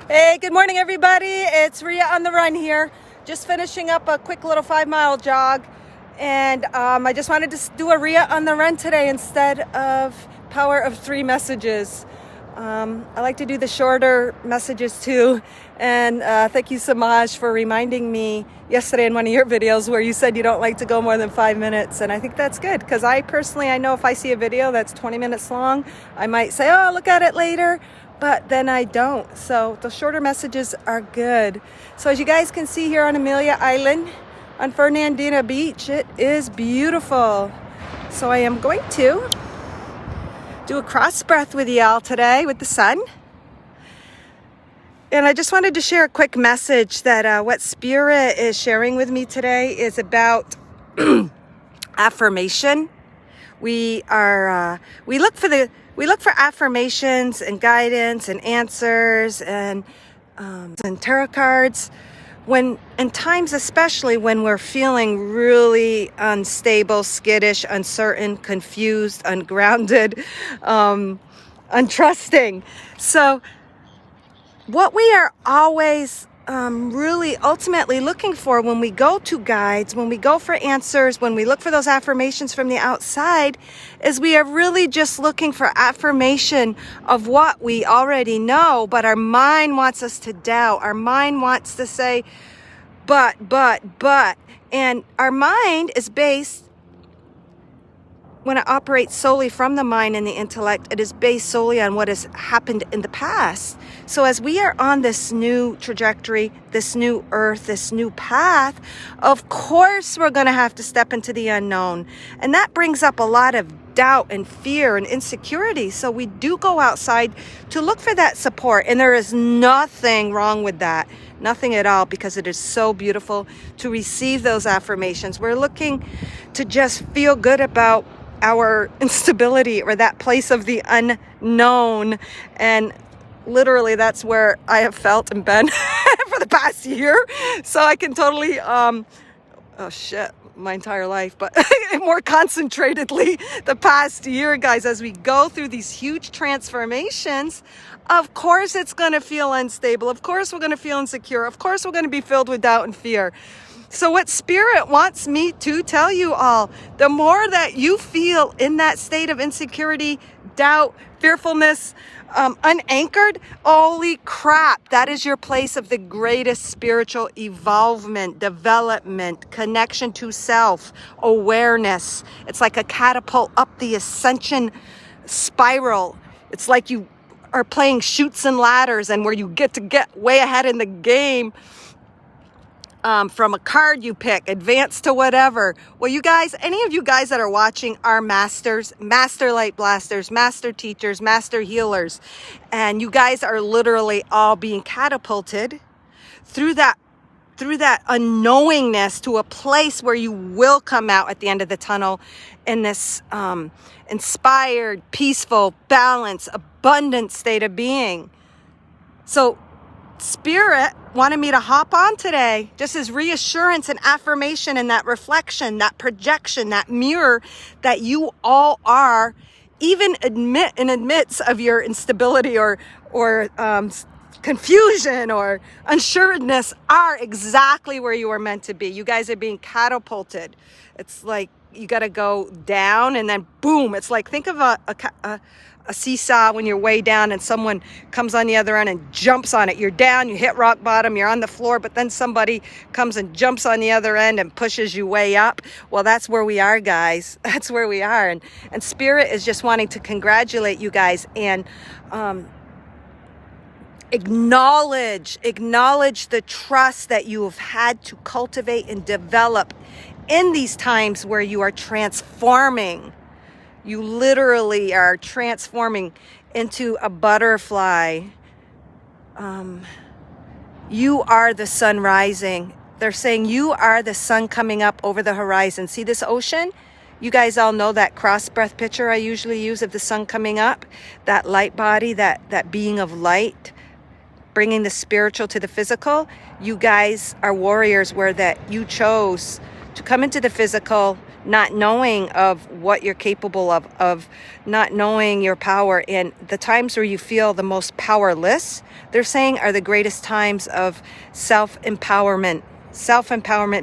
Hey, good morning, everybody. It's Ria on the run here. Just finishing up a quick little 5-mile jog. And I just wanted to do a Ria on the run today instead of power of 3 messages. I like to do the shorter messages too. And thank you, Samaj, for reminding me yesterday in one of your videos where you said you don't like to go more than 5 minutes. And I think that's good because I know if I see a video that's 20 minutes long, I might say, oh, I'll look at it later. But then I don't. So the shorter messages are good. So as you guys can see here on Amelia Island on Fernandina Beach, it is beautiful. So I am going to do a cross breath with y'all today with the sun. And I just wanted to share a quick message that what Spirit is sharing with me today is about affirmation. We look for affirmations and guidance and answers and tarot cards when in times, especially when we're feeling really unstable, skittish, uncertain, confused, ungrounded, untrusting. So what we are always really ultimately looking for when we go to guides, when we go for answers, when we look for those affirmations from the outside, is we are really just looking for affirmation of what we already know, but our mind wants us to doubt. Our mind wants to say, but. And our mind is based, when it operates solely from the mind and the intellect, it is based solely on what has happened in the past. So as we are on this new trajectory, this new earth, this new path, of course we're going to have to step into the unknown. And that brings up a lot of doubt and fear and insecurity. So we do go outside to look for that support. And there is nothing wrong with that. Nothing at all, because it is so beautiful to receive those affirmations. We're looking to just feel good about our instability or that place of the unknown. And literally that's where I have felt and been for the past year. So I can totally, my entire life, but more concentratedly the past year, guys, as we go through these huge transformations, of course it's going to feel unstable. Of course we're going to feel insecure. Of course we're going to be filled with doubt and fear. So what Spirit wants me to tell you all, the more that you feel in that state of insecurity, doubt, fearfulness, unanchored, holy crap, that is your place of the greatest spiritual evolvement, development, connection to self, awareness. It's like a catapult up the ascension spiral. It's like you are playing Chutes and Ladders, and where you get way ahead in the game. From a card you pick, advance to whatever. Well, you guys, any of you guys that are watching are masters, master light blasters, master teachers, master healers. And you guys are literally all being catapulted through that unknowingness to a place where you will come out at the end of the tunnel in this inspired, peaceful, balanced, abundant state of being. So Spirit wanted me to hop on today, just as reassurance and affirmation and that reflection, that projection, that mirror that you all are, even amidst of your instability or confusion or unsureness, are exactly where you are meant to be. You guys are being catapulted. It's like you got to go down and then boom. It's like, think of a seesaw when you're way down and someone comes on the other end and jumps on it. You're down, you hit rock bottom, you're on the floor, but then somebody comes and jumps on the other end and pushes you way up. Well, that's where we are, guys. That's where we are. And Spirit is just wanting to congratulate you guys and acknowledge the trust that you have had to cultivate and develop in these times where you are transforming. You literally are transforming into a butterfly. You are the sun rising. They're saying you are the sun coming up over the horizon. See this ocean? You guys all know that cross breath picture I usually use of the sun coming up, that light body, that being of light, bringing the spiritual to the physical. You guys are warriors where that you chose to come into the physical, not knowing of what you're capable of not knowing your power. And the times where you feel the most powerless, they're saying, are the greatest times of self-empowerment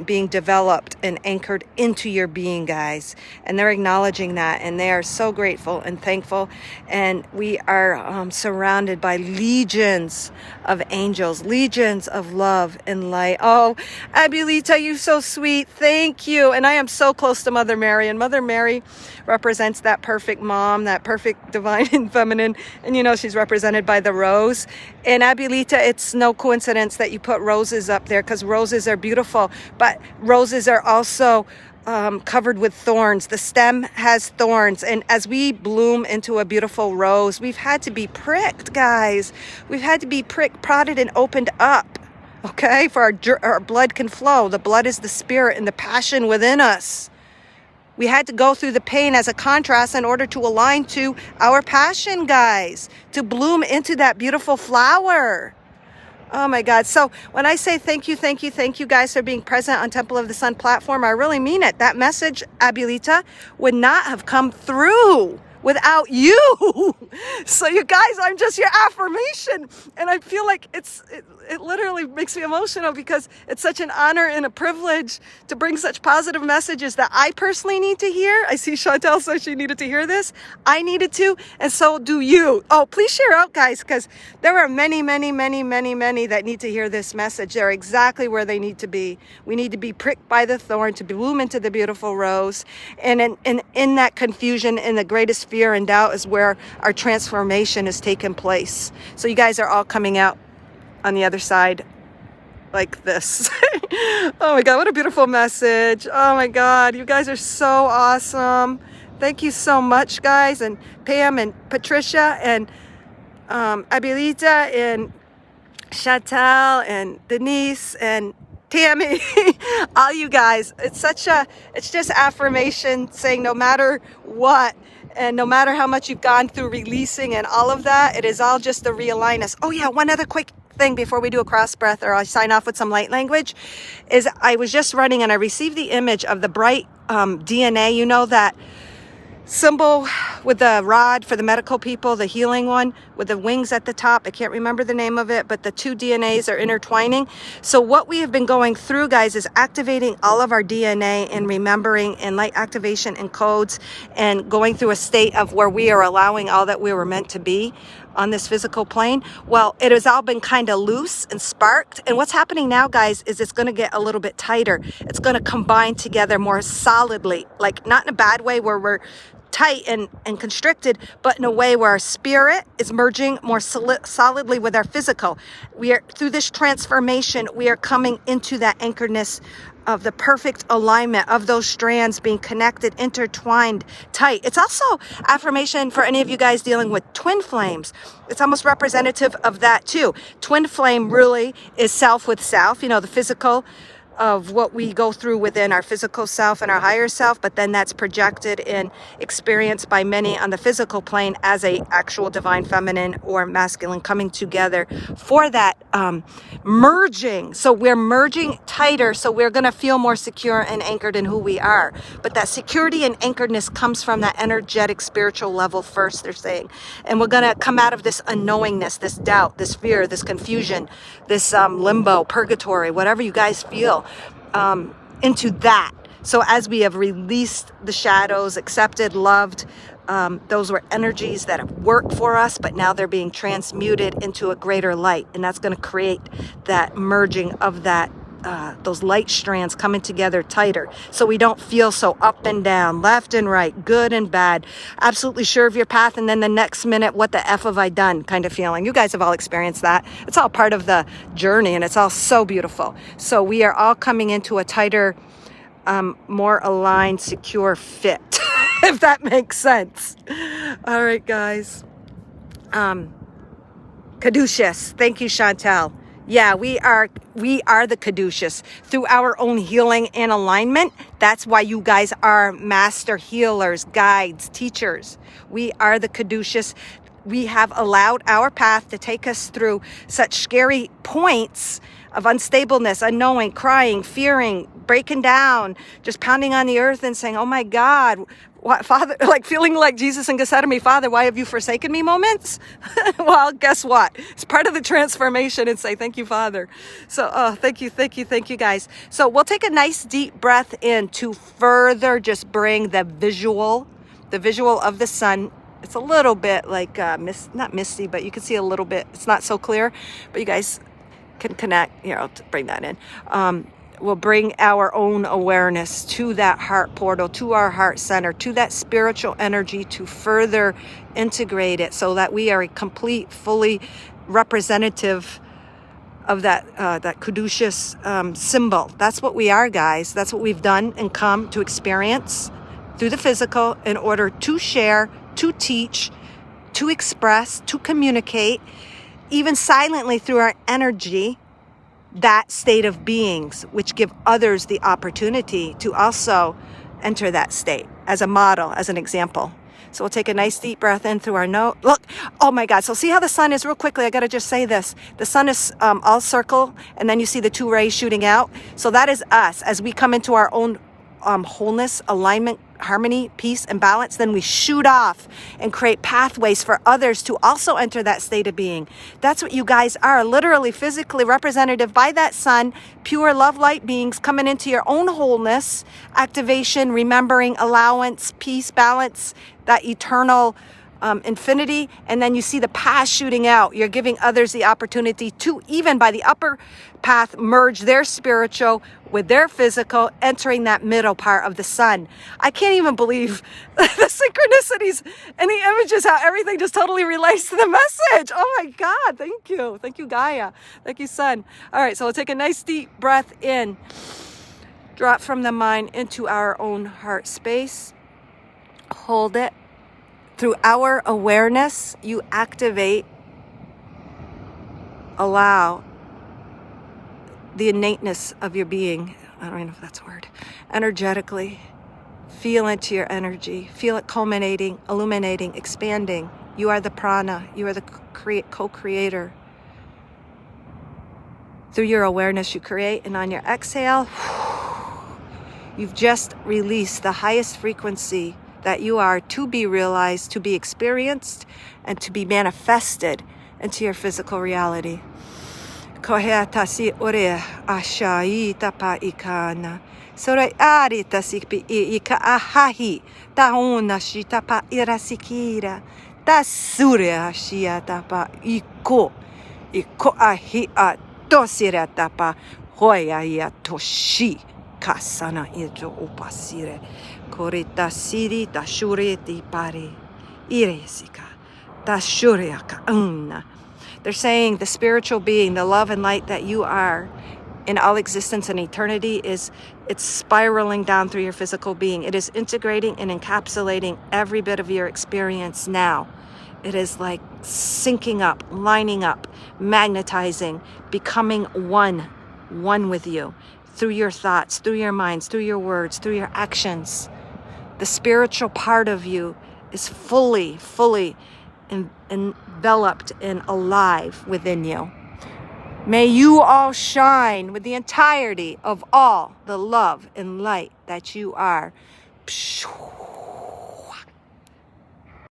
being developed and anchored into your being, guys. And they're acknowledging that, and they are so grateful and thankful. And we are surrounded by legions of angels, legions of love and light. Oh, Abulita, you're so sweet. Thank you. And I am so close to Mother Mary, and Mother Mary represents that perfect mom, that perfect divine and feminine. And you know, she's represented by the rose. And Abulita, it's no coincidence that you put roses up there, because roses are beautiful, but roses are also covered with thorns. The stem has thorns, and as we bloom into a beautiful rose, we've had to be pricked, guys. We've had to be pricked, prodded, and opened up, okay, for our blood can flow. The blood is the spirit and the passion within us. We had to go through the pain as a contrast in order to align to our passion, guys, to bloom into that beautiful flower. Oh my God. So when I say thank you guys for being present on Temple of the Sun platform, I really mean it. That message, Abulita, would not have come through without you. So you guys, I'm just your affirmation. And I feel like it literally makes me emotional, because it's such an honor and a privilege to bring such positive messages that I personally need to hear. I see Chantal said she needed to hear this. I needed to, and so do you. Oh, please share out, guys, because there are many that need to hear this message. They're exactly where they need to be. We need to be pricked by the thorn to bloom into the beautiful rose. And in that confusion, in the greatest fear and doubt, is where our transformation has taken place. So you guys are all coming out on the other side like this. Oh my God, what a beautiful message. Oh my God, you guys are so awesome. Thank you so much, guys. And Pam and Patricia and Abulita and Chantal and Denise and Tammy, all you guys. It's just affirmation saying no matter what, and no matter how much you've gone through releasing and all of that, it is all just to realign us. Oh yeah, one other quick thing before we do a cross breath, or I sign off with some light language, is I was just running and I received the image of the bright DNA, you know, that symbol with the rod for the medical people, the healing one with the wings at the top. I can't remember the name of it, but the two DNAs are intertwining. So what we have been going through, guys, is activating all of our DNA and remembering and light activation and codes, and going through a state of where we are allowing all that we were meant to be on this physical plane. Well, it has all been kind of loose and sparked. And what's happening now, guys, is it's going to get a little bit tighter. It's going to combine together more solidly, like not in a bad way where we're tight and constricted, but in a way where our spirit is merging more solidly with our physical. We are, through this transformation, we are coming into that anchoredness of the perfect alignment of those strands being connected, intertwined, tight. It's also affirmation for any of you guys dealing with twin flames. It's almost representative of that too. Twin flame really is self with self, you know, the physical of what we go through within our physical self and our higher self, but then that's projected and experienced by many on the physical plane as a actual divine feminine or masculine coming together for that merging. So we're merging tighter, so we're going to feel more secure and anchored in who we are. But that security and anchoredness comes from that energetic spiritual level first, they're saying. And we're going to come out of this unknowingness, this doubt, this fear, this confusion, this limbo, purgatory, whatever you guys feel, into that. So as we have released the shadows, accepted, loved, those were energies that have worked for us, but now they're being transmuted into a greater light. And that's going to create that merging of that, those light strands coming together tighter. So we don't feel so up and down, left and right, good and bad, absolutely sure of your path. And then the next minute, what the F have I done kind of feeling. You guys have all experienced that. It's all part of the journey, and it's all so beautiful. So we are all coming into a tighter, more aligned, secure fit, if that makes sense. All right, guys. Caduceus. Thank you, Chantal. Yeah, we are the Caduceus through our own healing and alignment. That's why you guys are master healers, guides, teachers. We are the Caduceus. We have allowed our path to take us through such scary points of unstableness, unknowing, crying, fearing, breaking down, just pounding on the earth and saying, oh my God, what, Father, like feeling like Jesus in Gethsemane, Father, why have you forsaken me moments? Well, guess what? It's part of the transformation, and say, thank you, Father. So, thank you, guys. So we'll take a nice deep breath in to further just bring the visual of the sun. It's a little bit like, not misty, but you can see a little bit. It's not so clear, but you guys can connect, to bring that in. We'll bring our own awareness to that heart portal, to our heart center, to that spiritual energy, to further integrate it so that we are a complete, fully representative of that caduceus symbol. That's what we are, guys. That's what we've done and come to experience through the physical in order to share, to teach, to express, to communicate, even silently through our energy, that state of beings, which give others the opportunity to also enter that state as a model, as an example. So we'll take a nice deep breath in through our nose. Look, oh my God. So see how the sun is, real quickly, I got to just say this. The sun is all circle, and then you see the two rays shooting out. So that is us as we come into our own wholeness, alignment, harmony, peace, and balance. Then we shoot off and create pathways for others to also enter that state of being. That's what you guys are, literally, physically representative by that sun, pure love light beings coming into your own wholeness, activation, remembering, allowance, peace, balance, that eternal infinity. And then you see the path shooting out. You're giving others the opportunity to, even by the upper path, merge their spiritual with their physical, entering that middle part of the sun. I can't even believe the synchronicities and the images, how everything just totally relates to the message. Oh my God, thank you. Thank you, Gaia. Thank you, sun. All right, so we'll take a nice deep breath in. Drop from the mind into our own heart space. Hold it. Through our awareness, you activate, allow the innateness of your being. I don't even know if that's a word. Energetically, feel into your energy. Feel it culminating, illuminating, expanding. You are the prana. You are the co-creator. Through your awareness, you create, and on your exhale, you've just released the highest frequency that you are to be realized, to be experienced, and to be manifested into your physical reality. Koheta si ore ashai tapa ikana. Sora arita sikpi ika ahahi. Tauna shi tapa irasikira. Tasure ashia tapa iko. Iko ahi a tosira tapa. Hoya ya toshi. Kasana ijo upasire. Korita siri tashure ti pare. Iresika. Tashureaka unna. They're saying the spiritual being, the love and light that you are in all existence and eternity it's spiraling down through your physical being. It is integrating and encapsulating every bit of your experience now. It is like syncing up, lining up, magnetizing, becoming one with you through your thoughts, through your minds, through your words, through your actions. The spiritual part of you is fully enveloped and alive within you. May you all shine with the entirety of all the love and light that you are.